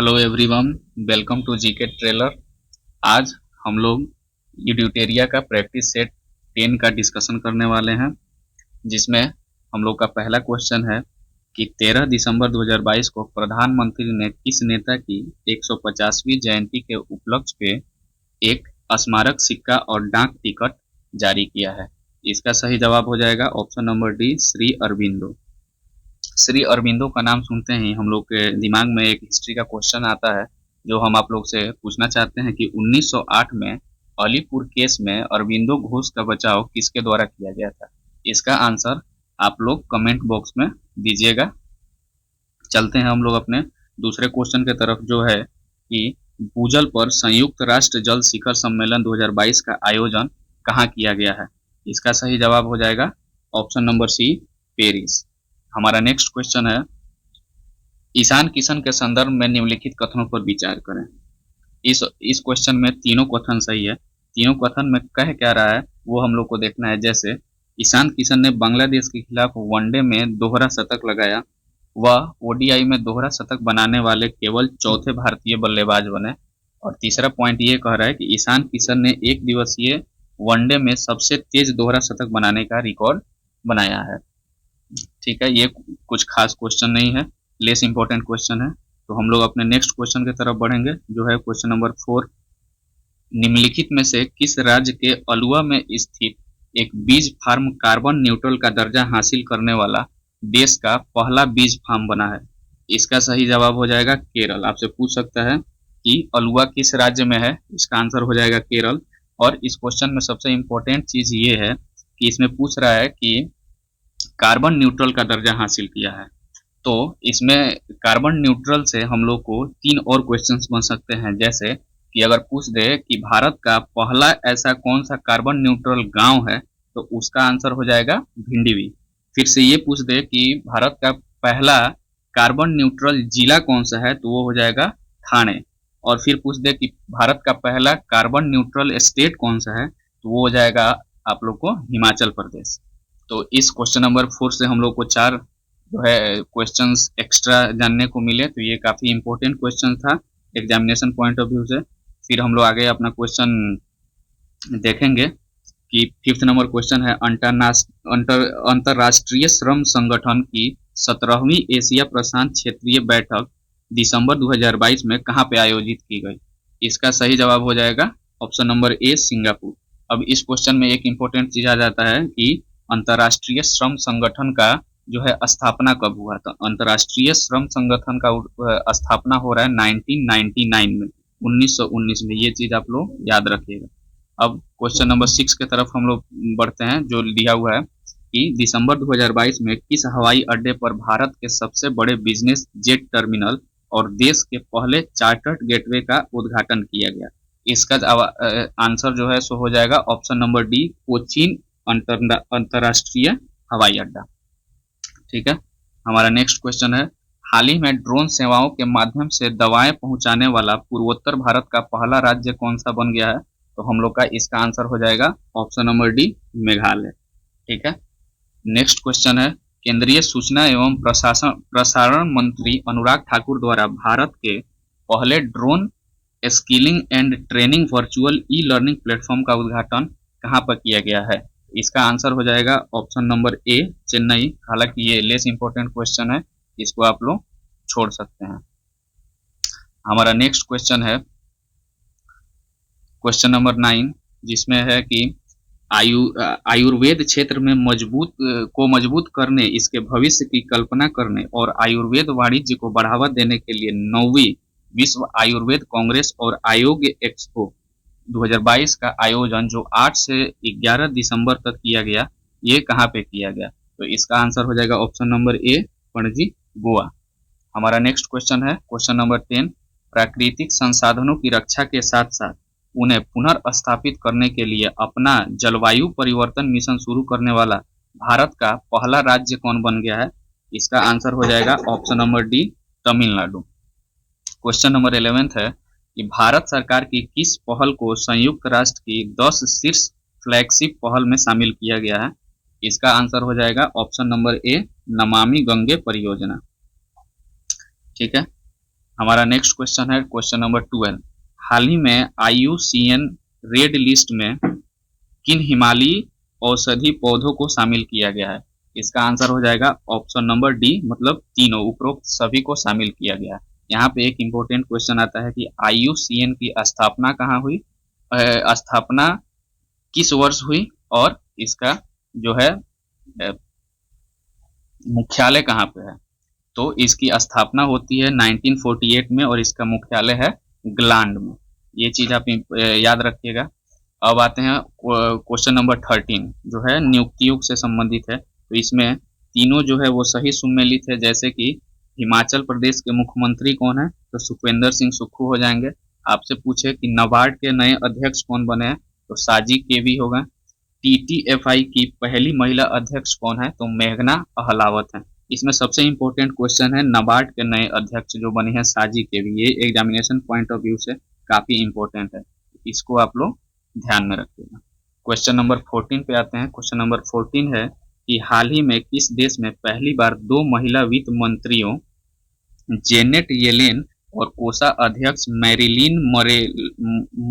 Hello everyone, welcome to GK trailer. आज हम लोग यूड्यूटेरिया का प्रैक्टिस सेट 10 का डिस्कशन करने वाले हैं, जिसमें हम लोग का पहला क्वेश्चन है कि 13 दिसंबर 2022 को प्रधानमंत्री ने किस नेता की 150वीं जयंती के उपलक्ष्य पे एक स्मारक सिक्का और डाक टिकट जारी किया है। इसका सही जवाब हो जाएगा option number D, Shri Aurobindo. Shri Aurobindo का नाम सुनते ही हम लोग के दिमाग में एक हिस्ट्री का क्वेश्चन आता है, जो हम आप लोग से पूछना चाहते हैं कि 1908 में अलीपुर केस में अरबिंदो घोष का बचाव किसके द्वारा किया गया था। इसका आंसर आप लोग कमेंट बॉक्स में दीजिएगा। चलते हैं हम लोग अपने दूसरे क्वेश्चन के तरफ, जो है कि भूजल पर संयुक्त राष्ट्र जल शिखर सम्मेलन 2022 का आयोजन कहाँ किया गया है। इसका सही जवाब हो जाएगा ऑप्शन नंबर सी, पेरिस। हमारा नेक्स्ट क्वेश्चन है, ईशान किशन के संदर्भ में निम्नलिखित कथनों पर विचार करें। इस क्वेश्चन में तीनों कथन सही है। तीनों कथन में कह क्या रहा है वो हम लोग को देखना है। जैसे ईशान किशन ने बांग्लादेश के खिलाफ वनडे में दोहरा शतक लगाया, वह ओडीआई में दोहरा शतक बनाने वाले केवल चौथे भारतीय बल्लेबाज बने। और तीसरा पॉइंट ये कह रहा है कि ईशान किशन ने एक दिवसीय वनडे में सबसे तेज दोहरा शतक बनाने का रिकॉर्ड बनाया है। ठीक है, ये कुछ खास क्वेश्चन नहीं है, लेस इंपॉर्टेंट क्वेश्चन है। तो हम लोग अपने नेक्स्ट क्वेश्चन की तरफ बढ़ेंगे, जो है क्वेश्चन नंबर 4। निम्नलिखित में से किस राज्य के अलुआ में स्थित एक बीज फार्म कार्बन न्यूट्रल का दर्जा हासिल करने वाला देश का पहला बीज फार्म बना है। इसका सही जवाब हो जाएगा केरल। आपसे पूछ सकता है कि अलुआ किस राज्य में है, इसका आंसर हो जाएगा केरल। और इस क्वेश्चन में सबसे इंपॉर्टेंट चीज ये है कि इसमें पूछ रहा है कि कार्बन न्यूट्रल का दर्जा हासिल किया है। तो इसमें कार्बन न्यूट्रल से हम लोग को 3 और क्वेश्चंस बन सकते हैं। जैसे कि अगर पूछ दे कि भारत का पहला ऐसा कौन सा कार्बन न्यूट्रल गांव है, तो उसका आंसर हो जाएगा भिंडीवी। फिर से ये पूछ दे कि भारत का पहला कार्बन न्यूट्रल जिला कौन सा है, तो वो हो जाएगा थाने। और फिर पूछ दे कि भारत का पहला कार्बन न्यूट्रल स्टेट कौन सा है, तो वो हो जाएगा आप लोग को हिमाचल प्रदेश। तो इस क्वेश्चन नंबर 4 से हम लोग को 4 जो है क्वेश्चंस एक्स्ट्रा जानने को मिले। तो ये काफी इंपॉर्टेंट क्वेश्चन था एग्जामिनेशन पॉइंट ऑफ व्यू से। फिर हम लोग आगे अपना क्वेश्चन देखेंगे कि 5th नंबर क्वेश्चन है, अंतरराष्ट्रीय श्रम संगठन की 17वीं एशिया प्रशांत क्षेत्रीय बैठक दिसंबर 2022 में कहाँ पे आयोजित की गई। इसका सही जवाब हो जाएगा ऑप्शन नंबर ए, सिंगापुर। अब इस क्वेश्चन में एक इंपॉर्टेंट चीज आ जाता है कि अंतर्राष्ट्रीय श्रम संगठन का जो है स्थापना कब हुआ था। अंतर्राष्ट्रीय श्रम संगठन का स्थापना हो रहा है 1999 में, 1919 में। ये चीज आप लोग याद रखिएगा। अब क्वेश्चन नंबर 6 के तरफ हम लोग बढ़ते हैं, जो दिया हुआ है कि दिसंबर 2022 में किस हवाई अड्डे पर भारत के सबसे बड़े बिजनेस जेट टर्मिनल और देश के पहले चार्टर्ड गेटवे का उद्घाटन किया गया। इसका आंसर जो है सो हो जाएगा ऑप्शन नंबर डी, कोचीन अंतरराष्ट्रीय हवाई अड्डा। ठीक है, हमारा नेक्स्ट क्वेश्चन है, हाल ही में ड्रोन सेवाओं के माध्यम से दवाएं पहुंचाने वाला पूर्वोत्तर भारत का पहला राज्य कौन सा बन गया है। तो हम लोग का इसका आंसर हो जाएगा ऑप्शन नंबर डी, मेघालय। ठीक है, नेक्स्ट क्वेश्चन है, केंद्रीय सूचना एवं प्रसारण मंत्री अनुराग ठाकुर द्वारा भारत के पहले drone skilling and training virtual e learning platform का उद्घाटन कहाँ पर किया गया है। इसका आंसर हो जाएगा ऑप्शन नंबर ए, चेन्नई। हालांकि ये लेस इंपॉर्टेंट क्वेश्चन है, इसको आप लोग छोड़ सकते हैं। हमारा नेक्स्ट क्वेश्चन है क्वेश्चन नंबर 9, जिसमें है कि आयुर्वेद क्षेत्र में मजबूत करने, इसके भविष्य की कल्पना करने और आयुर्वेद वाणिज्य को बढ़ावा देने के लिए 9वीं विश्व आयुर्वेद कांग्रेस और आयोग एक्सपो 2022 का आयोजन जो 8 से 11 दिसंबर तक किया गया, ये कहाँ पे किया गया। तो इसका आंसर हो जाएगा ऑप्शन नंबर ए, पणजी, गोवा। हमारा नेक्स्ट क्वेश्चन है क्वेश्चन नंबर 10, प्राकृतिक संसाधनों की रक्षा के साथ साथ उन्हें पुनर्स्थापित करने के लिए अपना जलवायु परिवर्तन मिशन शुरू करने वाला भारत का पहला राज्य कौन बन गया है। इसका आंसर हो जाएगा option number D, Tamil Nadu. Question number 11 है कि भारत सरकार की किस पहल को संयुक्त राष्ट्र की 10 शीर्ष फ्लैगशिप पहल में शामिल किया गया है। इसका आंसर हो जाएगा ऑप्शन नंबर ए, नमामि गंगे परियोजना। ठीक है, हमारा नेक्स्ट क्वेश्चन है क्वेश्चन नंबर 12। हाल ही में IUCN रेड लिस्ट में किन हिमालयी औषधि पौधों को शामिल किया गया है? इसका आंसर हो जाएगा ऑप्शन नंबर डी, मतलब तीनों उपरोक्त सभी को शामिल किया गया है। यहाँ पे एक इम्पोर्टेंट क्वेश्चन आता है कि IUCN की स्थापना कहाँ हुई, स्थापना किस वर्ष हुई और इसका जो है मुख्यालय कहाँ पे है? तो इसकी स्थापना होती है 1948 में और इसका मुख्यालय है ग्लांड में। ये चीज आप याद रखिएगा। अब आते हैं क्वेश्चन नंबर 13 जो है नियुक्तियों से संबंधित है। तो इसमें तीनों जो है वो सही सुमेलित है, जैसे कि हिमाचल प्रदेश के मुख्यमंत्री कौन है, तो सुखविंदर सिंह सुक्खू हो जाएंगे। आपसे पूछे कि नाबार्ड के नए अध्यक्ष कौन बने हैं, तो साजी केवी होगा। TTFI की पहली महिला अध्यक्ष कौन है, तो मेघना अहलावत है। इसमें सबसे इंपॉर्टेंट क्वेश्चन है नाबार्ड के नए अध्यक्ष जो बने हैं साजी केवी। ये एग्जामिनेशन पॉइंट ऑफ व्यू से काफी इंपॉर्टेंट है, इसको आप लोग ध्यान में रखिएगा। क्वेश्चन नंबर 14 पे आते हैं। क्वेश्चन नंबर 14 है कि हाल ही में किस देश में पहली बार 2 महिला वित्त मंत्रियों जेनेट येलेन और कोषा अध्यक्ष मैरिलिन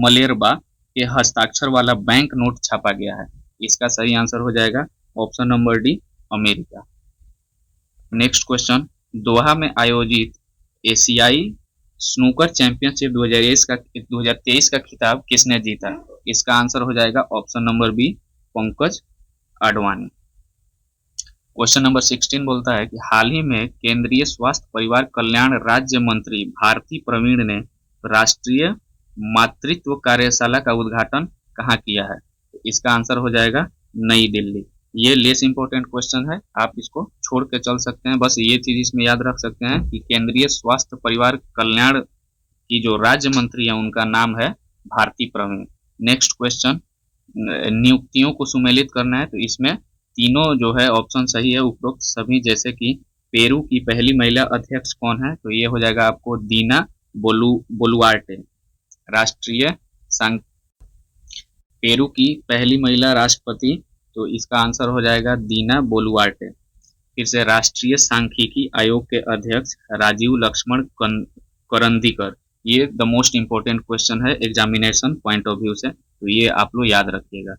मलेरबा के हस्ताक्षर वाला बैंक नोट छापा गया है? इसका सही आंसर हो जाएगा option number D, America. Next question, Doha में आयोजित एशियाई स्नूकर चैंपियनशिप 2023 का खिताब किसने जीता? इसका आंसर हो जाएगा option number B, Pankaj Advani. Question number 16 बोलता है कि हाल ही में केंद्रीय स्वास्थ्य परिवार कल्याण राज्य मंत्री भारती प्रवीण ने राष्ट्रीय मातृत्व कार्यशाला का उद्घाटन कहाँ किया है? इसका आंसर हो जाएगा नई दिल्ली। ये लेस इंपॉर्टेंट क्वेश्चन है, आप इसको छोड़ के चल सकते हैं। बस ये चीज इसमें याद रख सकते हैं कि केंद्रीय स्वास्थ्य परिवार कल्याण की जो राज्य मंत्री है उनका नाम है भारती प्रवीण। नेक्स्ट क्वेश्चन, नियुक्तियों को सुमेलित करना है। तो इसमें तीनों जो है ऑप्शन सही है उपरोक्त सभी, जैसे कि पेरू की पहली महिला अध्यक्ष कौन है, तो ये हो जाएगा आपको दीना बोलुआर्टे। राष्ट्रीय पेरू की पहली महिला राष्ट्रपति, तो इसका आंसर हो जाएगा दीना बोलुआर्टे। फिर से राष्ट्रीय सांख्यिकी आयोग के अध्यक्ष राजीव लक्ष्मण करंदीकर। ये द मोस्ट इंपॉर्टेंट क्वेश्चन है एग्जामिनेशन पॉइंट ऑफ व्यू से, तो ये आप लोग याद रखिएगा।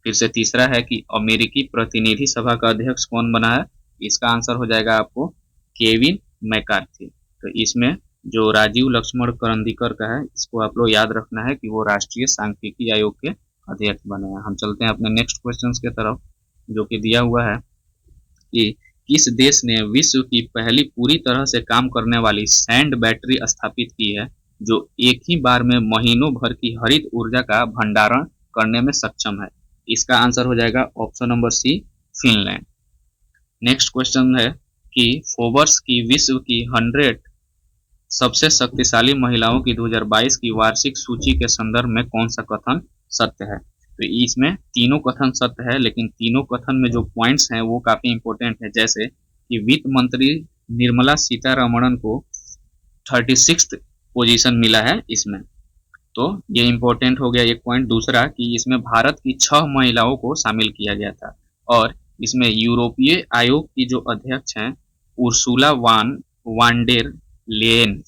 फिर से तीसरा है कि अमेरिकी प्रतिनिधि सभा का अध्यक्ष कौन बना है? इसका आंसर हो जाएगा आपको केविन मैकार्थी। तो इसमें जो राजीव लक्ष्मण करंदीकर का है, इसको आप लोग याद रखना है कि वो राष्ट्रीय सांख्यिकी आयोग के अध्यक्ष बने हैं। हम चलते हैं अपने नेक्स्ट क्वेश्चन के तरफ, जो कि दिया हुआ है कि किस देश ने विश्व की पहली पूरी तरह से काम करने वाली सैंड बैटरी स्थापित की है, जो एक ही बार में महीनों भर की हरित ऊर्जा का भंडारण करने में सक्षम है? इसका आंसर हो जाएगा option number C, Finland. Next question है कि फोर्ब्स की विश्व की 100 सबसे शक्तिशाली महिलाओं की 2022 की वार्षिक सूची के संदर्भ में कौन सा कथन सत्य है? तो इसमें तीनों कथन सत्य है, लेकिन तीनों कथन में जो पॉइंट्स हैं वो काफी इंपॉर्टेंट है। जैसे कि वित्त मंत्री निर्मला सीतारमण को 36th पोजीशन मिला है इसमें, तो ये इंपॉर्टेंट हो गया एक पॉइंट। दूसरा कि इसमें भारत की 6 महिलाओं को शामिल किया गया था, और इसमें यूरोपीय आयोग की जो अध्यक्ष हैं उर्सुला वांडेर लेन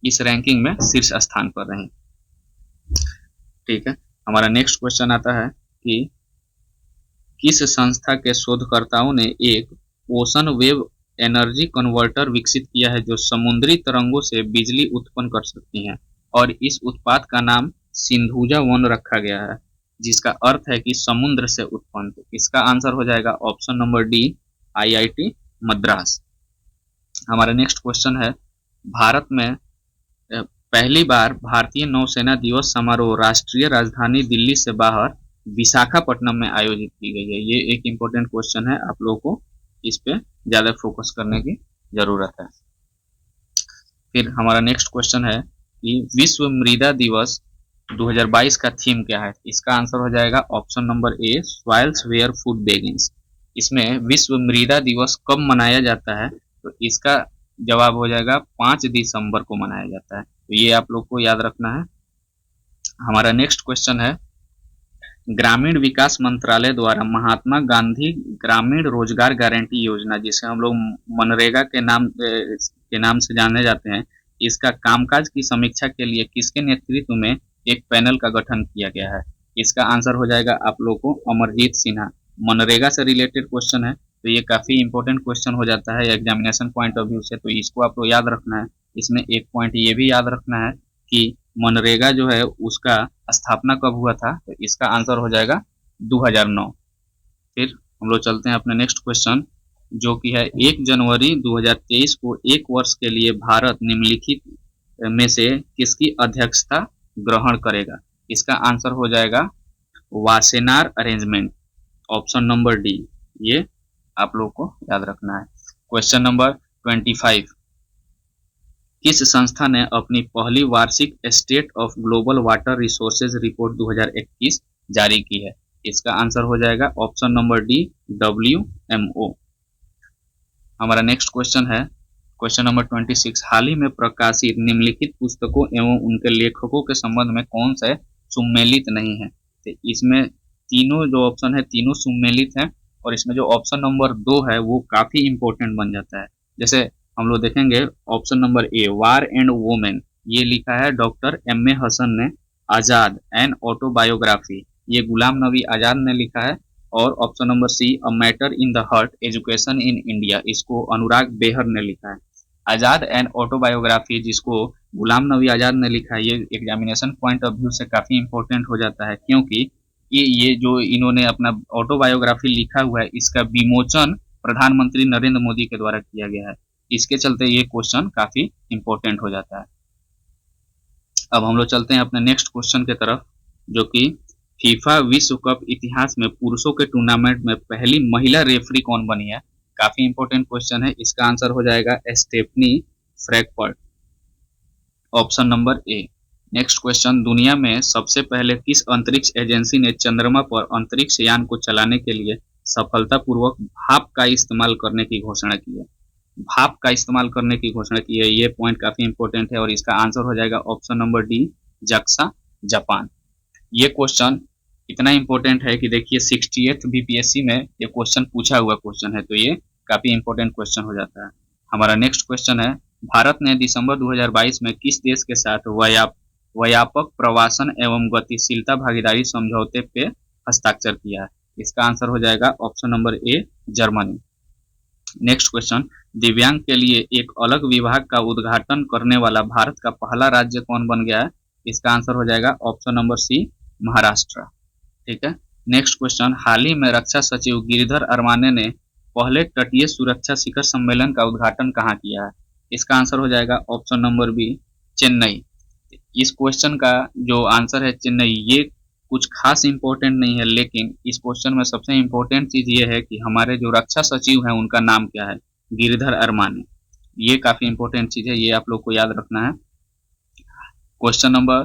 इस रैंकिंग में शीर्ष स्थान पर रहे। ठीक है, हमारा नेक्स्ट क्वेश्चन आता है कि किस संस्था के शोधकर्ताओं ने एक ओशन वेव एनर्जी कन्वर्टर विकसित किया है जो समुद्री तरंगों से बिजली उत्पन्न कर सकती है, और इस उत्पाद का नाम सिंधुजा 1 रखा गया है, जिसका अर्थ है कि समुद्र से उत्पन्न। तो इसका आंसर हो जाएगा option number D, IIT Madras. हमारा नेक्स्ट क्वेश्चन है, भारत में पहली बार भारतीय नौसेना दिवस समारोह राष्ट्रीय राजधानी दिल्ली से बाहर विशाखापट्टनम में आयोजित की गई है। ये एक इंपॉर्टेंट क्वेश्चन है, आप लोगों को इस पे ज्यादा फोकस करने की जरूरत है। फिर हमारा नेक्स्ट क्वेश्चन है कि विश्व मृदा दिवस 2022 का थीम क्या है? इसका आंसर हो जाएगा option number A, soils where food begins. इसमें विश्व मृदा दिवस कब मनाया जाता है? तो इसका जवाब हो जाएगा 5 दिसंबर को मनाया जाता है, तो ये आप लोग को याद रखना है। हमारा नेक्स्ट क्वेश्चन है, ग्रामीण विकास मंत्रालय द्वारा महात्मा गांधी ग्रामीण रोजगार गारंटी योजना, जिसे हम लोग मनरेगा के नाम से जाने जाते हैं, इसका कामकाज की समीक्षा के लिए किसके नेतृत्व में एक पैनल का गठन किया गया है? इसका आंसर हो जाएगा आप लोगों को अमरजीत सिन्हा। मनरेगा से रिलेटेड क्वेश्चन है, तो ये काफी इंपॉर्टेंट क्वेश्चन हो जाता है एग्जामिनेशन पॉइंट ऑफ व्यू से, तो इसको आपको याद रखना है। इसमें एक पॉइंट ये भी याद रखना है कि मनरेगा जो है उसका स्थापना कब हुआ था, तो इसका आंसर हो जाएगा 2009। फिर हम लोग चलते हैं अपने नेक्स्ट क्वेश्चन, जो कि है 1 जनवरी 2023 को एक वर्ष के लिए भारत निम्नलिखित में से किसकी अध्यक्षता ग्रहण करेगा? इसका आंसर हो जाएगा Wassenaar arrangement, option number D. ये आप लोग को याद रखना है। क्वेश्चन नंबर 25, किस संस्था ने अपनी पहली वार्षिक state of global water resources report 2021 जारी की है? इसका आंसर हो जाएगा ऑप्शन नंबर डी, WMO। हमारा नेक्स्ट क्वेश्चन है क्वेश्चन नंबर 26, हाल ही में प्रकाशित निम्नलिखित पुस्तकों एवं उनके लेखकों के संबंध में कौन से सुमेलित नहीं है? तो इसमें तीनों जो ऑप्शन है तीनों सुमेलित हैं, और इसमें जो ऑप्शन नंबर 2 है वो काफी इंपॉर्टेंट बन जाता है। जैसे हम लोग देखेंगे option number A, war and women, ये लिखा है डॉक्टर M.A. हसन ने। आजाद एन ऑटोबायोग्राफी, ये गुलाम नबी आजाद ने लिखा है। और option number C, a matter in the heart education in India, इसको अनुराग बेहर ने लिखा है। आजाद एंड ऑटोबायोग्राफी जिसको गुलाम नबी आजाद ने लिखा है, ये एग्जामिनेशन पॉइंट ऑफ व्यू से काफी इंपॉर्टेंट हो जाता है, क्योंकि ये जो इन्होंने अपना ऑटोबायोग्राफी लिखा हुआ है इसका विमोचन प्रधानमंत्री नरेंद्र मोदी के द्वारा किया गया है। इसके चलते ये क्वेश्चन काफी इंपॉर्टेंट हो जाता है। अब हम लोग चलते हैं अपने नेक्स्ट क्वेश्चन के तरफ, जो कि फीफा विश्व कप इतिहास में पुरुषों के टूर्नामेंट में पहली महिला रेफरी कौन बनी है? काफी इंपॉर्टेंट क्वेश्चन है। इसका आंसर हो जाएगा Stephanie Frankfurt, option number A. Next question, दुनिया में सबसे पहले किस अंतरिक्ष एजेंसी ने चंद्रमा पर अंतरिक्ष यान को चलाने के लिए सफलतापूर्वक भाप का इस्तेमाल करने की घोषणा की है? भाप का इस्तेमाल करने की घोषणा की है, ये पॉइंट काफी इंपॉर्टेंट है, और इसका आंसर हो जाएगा ऑप्शन नंबर डी, जक्सा, जापान। ये क्वेश्चन इतना इंपॉर्टेंट है कि देखिए 68th BPSC में ये क्वेश्चन पूछा हुआ क्वेश्चन है, तो ये काफी इंपॉर्टेंट क्वेश्चन हो जाता है। हमारा नेक्स्ट क्वेश्चन है, भारत ने दिसंबर 2022 में किस देश के साथ व्यापक प्रवासन एवं गतिशीलता भागीदारी समझौते पे हस्ताक्षर किया है? इसका आंसर हो जाएगा ऑप्शन नंबर ए, जर्मनी। नेक्स्ट क्वेश्चन, दिव्यांग के लिए एक अलग विभाग का उद्घाटन करने वाला भारत का पहला राज्य कौन बन गया है? इसका आंसर हो जाएगा ऑप्शन नंबर सी, महाराष्ट्र। ठीक है। नेक्स्ट क्वेश्चन, हाल ही में रक्षा सचिव गिरिधर अरमाने ने पहले तटीय सुरक्षा शिखर सम्मेलन का उद्घाटन कहाँ किया है? इसका आंसर हो जाएगा ऑप्शन नंबर बी, चेन्नई। इस क्वेश्चन का जो आंसर है चेन्नई, ये कुछ खास इंपॉर्टेंट नहीं है, लेकिन इस क्वेश्चन में सबसे इंपॉर्टेंट चीज ये है कि हमारे जो रक्षा सचिव हैं उनका नाम क्या है? गिरिधर अरमाने। ये काफी इंपॉर्टेंट चीज है, ये आप लोग को याद रखना है। क्वेश्चन नंबर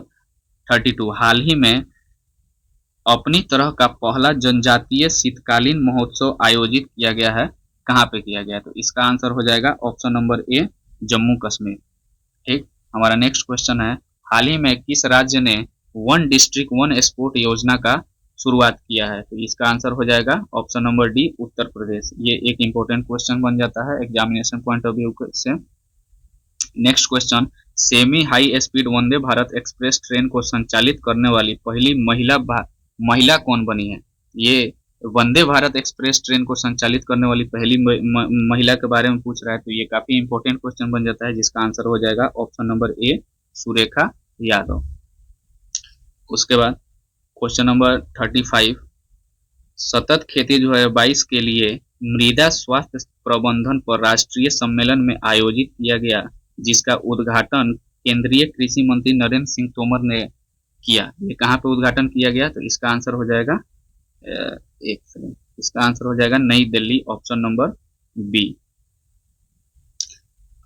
32, हाल ही में अपनी तरह का पहला जनजातीय शीतकालीन महोत्सव आयोजित किया गया है, कहाँ पे किया गया? तो इसका आंसर हो जाएगा ऑप्शन नंबर ए, जम्मू कश्मीर। ठीक। हमारा नेक्स्ट क्वेश्चन है, हाल ही में किस राज्य ने वन डिस्ट्रिक्ट वन स्पोर्ट योजना का शुरुआत किया है? तो इसका आंसर हो जाएगा option number D, Uttar Pradesh. ये एक इंपॉर्टेंट क्वेश्चन बन जाता है एग्जामिनेशन पॉइंट ऑफ व्यू से। Next question, semi high speed Vande Bharat express train को संचालित करने वाली पहली महिला कौन बनी है? ये वंदे भारत एक्सप्रेस ट्रेन को संचालित करने वाली पहली महिला के बारे में पूछ रहा है, तो ये काफी इंपॉर्टेंट क्वेश्चन बन जाता है, जिसका आंसर हो जाएगा ऑप्शन नंबर ए, सुरेखा यादव। उसके बाद क्वेश्चन नंबर 35, सतत खेती 2022 के लिए मृदा स्वास्थ्य प्रबंधन पर राष्ट्रीय सम्मेलन में आयोजित किया गया, जिसका उद्घाटन केंद्रीय कृषि मंत्री नरेंद्र सिंह तोमर ने किया। ये कहाँ पे उद्घाटन किया गया? तो इसका आंसर हो जाएगा इसका आंसर हो जाएगा नई दिल्ली, ऑप्शन नंबर बी।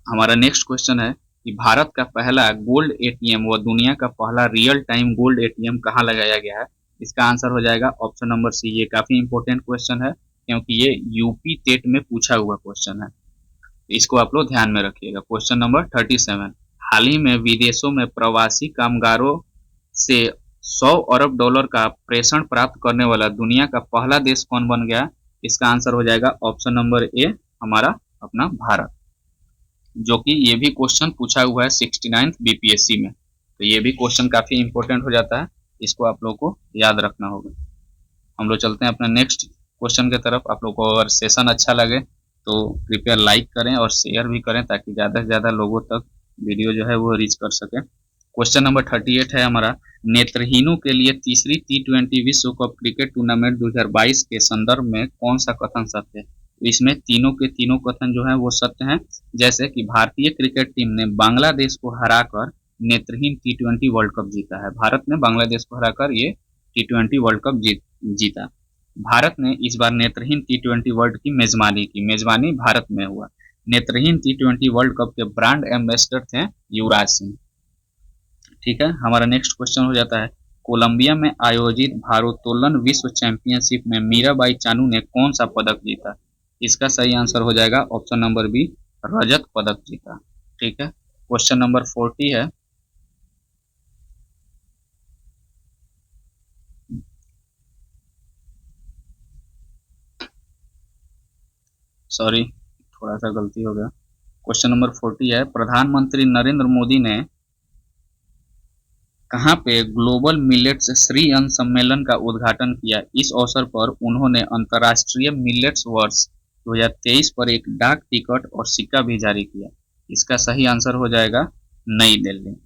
हमारा नेक्स्ट क्वेश्चन है कि भारत का पहला गोल्ड एटीएम व दुनिया का पहला रियल टाइम गोल्ड एटीएम कहाँ लगाया गया है? इसका आंसर हो जाएगा ऑप्शन नंबर सी। ये काफी इंपॉर्टेंट क्वेश्चन है, क्योंकि ये यूपी टेट में पूछा हुआ क्वेश्चन है, इसको आप लोग ध्यान में रखिएगा। क्वेश्चन नंबर 37, हाल ही में विदेशों में प्रवासी कामगारों से 100 अरब डॉलर का प्रेषण प्राप्त करने वाला दुनिया का पहला देश कौन बन गया? इसका आंसर हो जाएगा ऑप्शन नंबर ए, हमारा अपना भारत। जो कि ये भी क्वेश्चन पूछा हुआ है 69 बीपीएससी में, तो ये भी क्वेश्चन काफी इंपॉर्टेंट हो जाता है, इसको आप लोग को याद रखना होगा। हम लोग चलते हैं अपने नेक्स्ट क्वेश्चन की तरफ। आप लोग को अगर सेशन अच्छा लगे तो कृपया लाइक करें और शेयर भी करें ताकि ज़्यादा से ज़्यादा लोगों तक वीडियो जो है वो रीच कर सके। क्वेश्चन नंबर 38 है हमारा, नेत्रहीनों के लिए तीसरी T20 विश्व कप क्रिकेट टूर्नामेंट 2022 के संदर्भ में कौन सा कथन सत्य है? तो इसमें तीनों के तीनों कथन जो है वो सत्य हैं, जैसे कि भारतीय क्रिकेट टीम ने बांग्लादेश को हराकर नेत्रहीन T20 वर्ल्ड कप जीता है। भारत ने बांग्लादेश को हराकर ये T20 वर्ल्ड कप जीता। भारत ने इस बार नेत्रहीन T20 वर्ल्ड की मेजबानी की, मेजबानी भारत में हुआ। नेत्रहीन T20 वर्ल्ड कप के ब्रांड एम्बेसडर थे युवराज सिंह। ठीक है, हमारा नेक्स्ट क्वेश्चन हो जाता है, कोलंबिया में आयोजित भारोत्तोलन विश्व चैंपियनशिप में मीराबाई चानू ने कौन सा पदक जीता? इसका सही आंसर हो जाएगा ऑप्शन नंबर बी, रजत पदक जीता। ठीक है, क्वेश्चन नंबर 40 है, सॉरी थोड़ा सा गलती हो गया। क्वेश्चन नंबर 40 है, प्रधानमंत्री नरेंद्र मोदी ने कहाँ पे ग्लोबल मिलेट्स श्री अन्न सम्मेलन का उद्घाटन किया? इस अवसर पर उन्होंने अंतर्राष्ट्रीय मिलेट्स वर्ष 2023 पर एक डाक टिकट और सिक्का भी जारी किया। इसका सही आंसर हो जाएगा नई दिल्ली।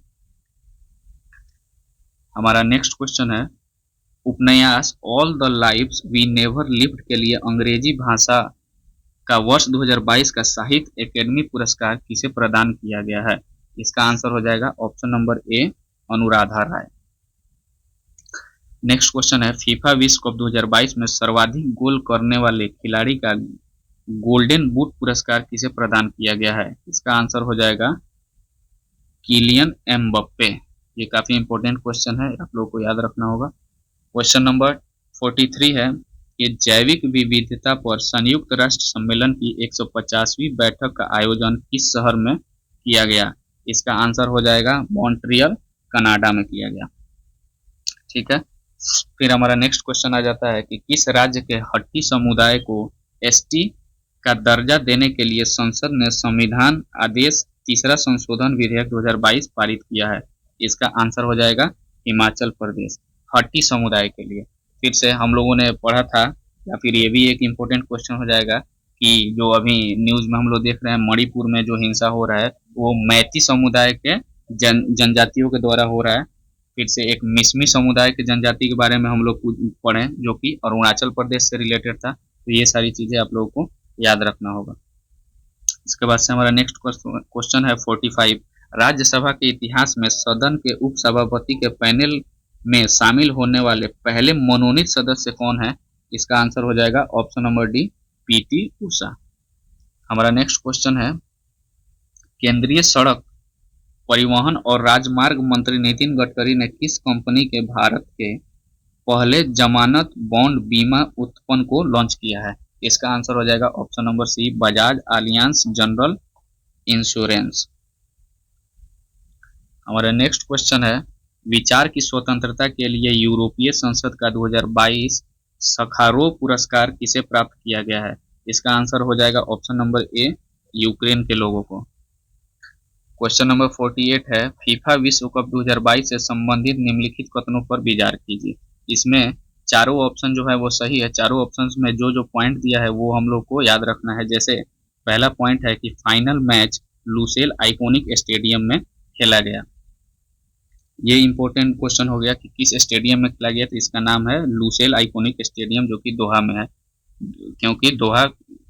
हमारा नेक्स्ट क्वेश्चन है, उपन्यास all the lives we never lived के लिए अंग्रेजी भाषा का वर्ष 2022 का साहित्य एकेडमी पुरस्कार किसे प्रदान किया गया है? इसका आंसर हो जाएगा option number A, Anuradha Roy. Next question है, फीफा विश्व कप 2022 में सर्वाधिक गोल करने वाले खिलाड़ी का गोल्डन बूट पुरस्कार किसे प्रदान किया गया है? इसका आंसर हो जाएगा किलियन एम्बाप्पे। ये काफी इंपॉर्टेंट क्वेश्चन है, आप लोगों को याद रखना होगा। क्वेश्चन नंबर 43 है कि जैविक विविधता पर संयुक्त राष्ट्र सम्मेलन की 150वीं बैठक का आयोजन किस शहर में किया गया? इसका आंसर हो जाएगा मॉन्ट्रियल, कनाडा में किया गया। ठीक है, फिर हमारा नेक्स्ट क्वेश्चन आ जाता है कि किस राज्य के हट्टी समुदाय को एसटी का दर्जा देने के लिए संसद ने संविधान आदेश तीसरा संशोधन विधेयक 2022 पारित किया है? इसका आंसर हो जाएगा हिमाचल प्रदेश, हट्टी समुदाय के लिए। फिर से हम लोगों ने पढ़ा था, या फिर ये भी एक इम्पोर्टेंट क्वेश्चन हो जाएगा कि जो अभी न्यूज में हम लोग देख रहे हैं मणिपुर में जो हिंसा हो रहा है वो मैती समुदाय के जनजातियों के द्वारा हो रहा है। फिर से एक मिसमी समुदाय के जनजाति के बारे में हम लोग पढ़े जो कि अरुणाचल प्रदेश से रिलेटेड था। तो ये सारी चीजें आप लोगों को याद रखना होगा। इसके बाद से हमारा नेक्स्ट क्वेश्चन है 45, राज्यसभा के इतिहास में सदन के उप सभापति के पैनल में शामिल होने वाले पहले मनोनीत सदस्य कौन है? इसका आंसर हो जाएगा option number D, PT Usha. हमारा नेक्स्ट क्वेश्चन है, केंद्रीय सड़क परिवहन और राजमार्ग मंत्री नितिन गडकरी ने किस कंपनी के भारत के पहले जमानत बॉन्ड बीमा उत्पन्न को लॉन्च किया है? इसका आंसर हो जाएगा option number C, Bajaj Allianz general insurance. हमारा नेक्स्ट क्वेश्चन है, विचार की स्वतंत्रता के लिए यूरोपीय संसद का 2022 सखारोव पुरस्कार किसे प्राप्त किया गया है? इसका आंसर हो जाएगा ऑप्शन नंबर ए, यूक्रेन के लोगों को। क्वेश्चन नंबर 48 है, फीफा विश्व कप 2022 से संबंधित निम्नलिखित कथनों पर विचार कीजिए। इसमें चारों ऑप्शन जो है वो सही है। चारों ऑप्शंस में जो जो पॉइंट दिया है वो हम लोग को याद रखना है। जैसे पहला पॉइंट है कि final match Lucille iconic stadium में खेला गया। ये इंपॉर्टेंट क्वेश्चन हो गया कि किस स्टेडियम में खेला गया, तो इसका नाम है लुसेल आइकोनिक स्टेडियम जो कि दोहा में है, क्योंकि दोहा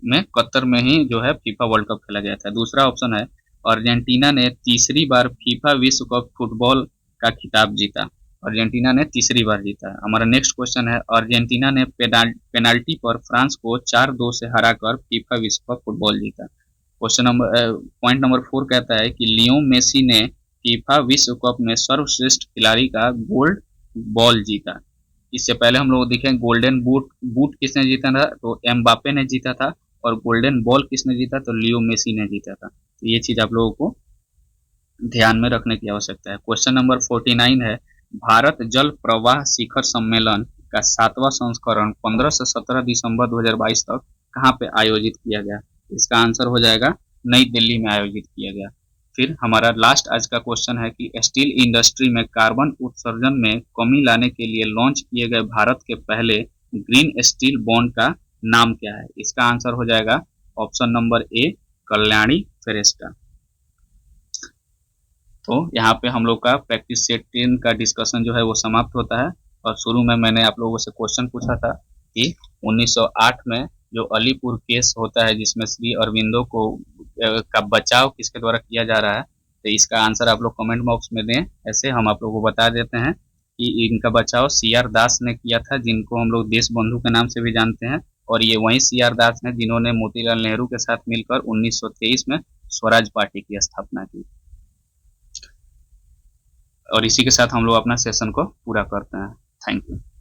में कतर में ही जो है फीफा वर्ल्ड कप खेला गया था। दूसरा ऑप्शन है, अर्जेंटीना ने तीसरी बार फीफा विश्व कप फुटबॉल का खिताब जीता। अर्जेंटीना ने तीसरी बार जीता। हमारा नेक्स्ट क्वेश्चन है, अर्जेंटीना ने पेनाल्टी पर फ्रांस को 4-2 से हराकर फीफा विश्व कप फुटबॉल जीता। क्वेश्चन नंबर पॉइंट नंबर 4 कहता है कि लियो मेसी ने फीफा विश्व कप में सर्वश्रेष्ठ खिलाड़ी का गोल्ड बॉल जीता। इससे पहले हम लोग देखें गोल्डन बूट किसने जीता था, तो एम्बापे ने जीता था, और गोल्डन बॉल किसने जीता, तो लियो मेसी ने जीता था। तो ये चीज आप लोगों को ध्यान में रखने की आवश्यकता है। क्वेश्चन नंबर 49 है, भारत जल प्रवाह शिखर सम्मेलन का 7वां संस्करण 15 से 17 दिसंबर 2022 तक कहाँ पे आयोजित किया गया? इसका आंसर हो जाएगा नई दिल्ली में आयोजित किया गया। फिर हमारा लास्ट आज का क्वेश्चन है कि स्टील इंडस्ट्री में कार्बन उत्सर्जन में कमी लाने के लिए लॉन्च किए गए भारत के पहले ग्रीन स्टील बॉन्ड का नाम क्या है? इसका आंसर हो जाएगा ऑप्शन नंबर ए, कल्याणी फेरेस्टा। तो यहाँ पे हम लोग का प्रैक्टिस सेट 10 का डिस्कशन जो है वो समाप्त होता है। और शुरू में मैंने आप लोगों से क्वेश्चन पूछा था कि 1908 में जो अलीपुर केस होता है जिसमें श्री अरविंदो को का बचाव किसके द्वारा किया जा रहा है, तो इसका आंसर आप लोग कमेंट बॉक्स में दें। ऐसे हम आप लोगों को बता देते हैं कि इनका बचाव CR दास ने किया था, जिनको हम लोग देश बंधु के नाम से भी जानते हैं। और ये वही CR दास हैं जिन्होंने मोतीलाल नेहरू के साथ मिलकर 1923 में स्वराज पार्टी की स्थापना की। और इसी के साथ हम लोग अपना सेशन को पूरा करते हैं। Thank you.